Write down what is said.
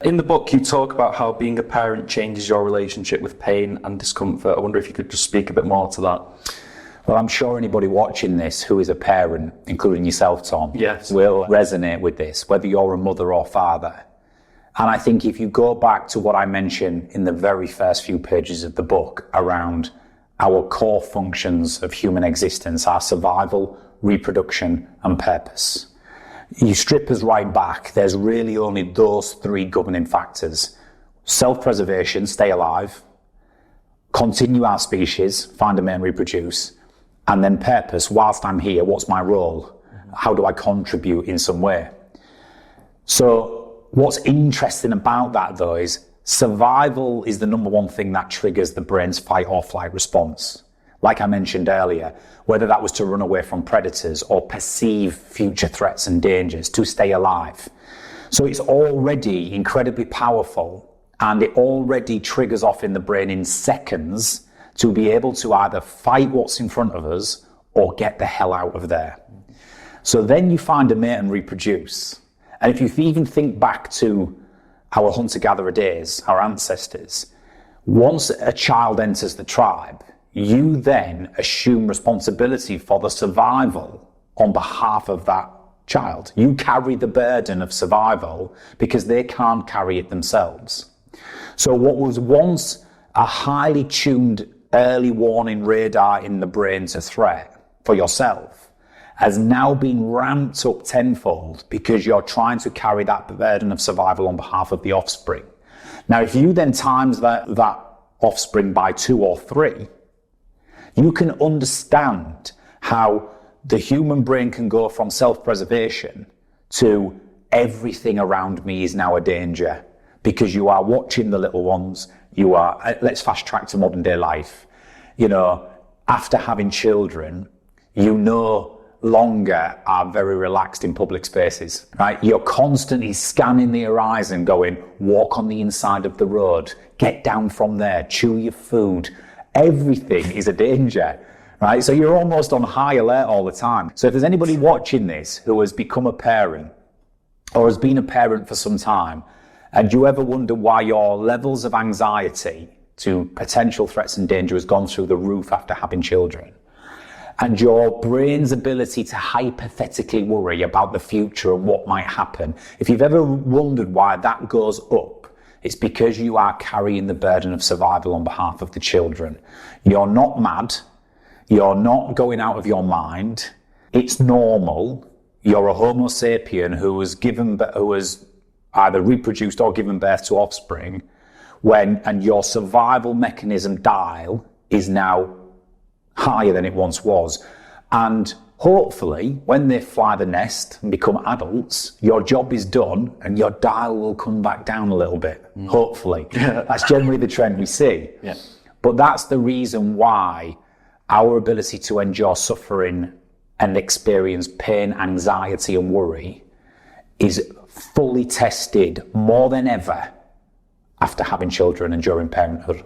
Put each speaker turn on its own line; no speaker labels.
In the book, you talk about how being a parent changes your relationship with pain and discomfort. I wonder if you could just speak a bit more to that.
Well, I'm sure anybody watching this who is a parent, including yourself, Tom,
Yes.
will resonate with this, whether you're a mother or father. And I think if you go back to what I mentioned in the very first few pages of the book around our core functions of human existence, our survival, reproduction, and purpose, you strip us right back, there's really only those three governing factors. Self-preservation, stay alive, continue our species, find a mate and reproduce, and then purpose, whilst I'm here, what's my role? How do I contribute in some way? So what's interesting about that though is survival is the number one thing that triggers the brain's fight or flight response. Like I mentioned earlier, whether that was to run away from predators or perceive future threats and dangers, to stay alive. So it's already incredibly powerful, and it already triggers off in the brain in seconds to be able to either fight what's in front of us or get the hell out of there. So then you find a mate and reproduce. And if you even think back to our hunter-gatherer days, our ancestors, once a child enters the tribe, you then assume responsibility for the survival on behalf of that child. You carry the burden of survival because they can't carry it themselves. So what was once a highly tuned early warning radar in the brain to threat for yourself has now been ramped up tenfold because you're trying to carry that burden of survival on behalf of the offspring. Now, if you then times that offspring by 2 or 3, you can understand how the human brain can go from self-preservation to everything around me is now a danger, because you are watching the little ones. You are, let's fast track to modern day life. You know, after having children, you no longer are very relaxed in public spaces, right? You're constantly scanning the horizon going, walk on the inside of the road, get down from there, chew your food. Everything is a danger, right? So you're almost on high alert all the time. So if there's anybody watching this who has become a parent or has been a parent for some time, and you ever wonder why your levels of anxiety to potential threats and danger has gone through the roof after having children, and your brain's ability to hypothetically worry about the future and what might happen, if you've ever wondered why that goes up, it's because you are carrying the burden of survival on behalf of the children. You're not mad. You're not going out of your mind. It's normal. You're a Homo sapien who has either reproduced or given birth to offspring, and your survival mechanism dial is now higher than it once was. And hopefully, when they fly the nest and become adults, your job is done and your dial will come back down a little bit, hopefully. That's generally the trend we see.
Yeah.
But that's the reason why our ability to endure suffering and experience pain, anxiety and worry is fully tested more than ever after having children and during parenthood.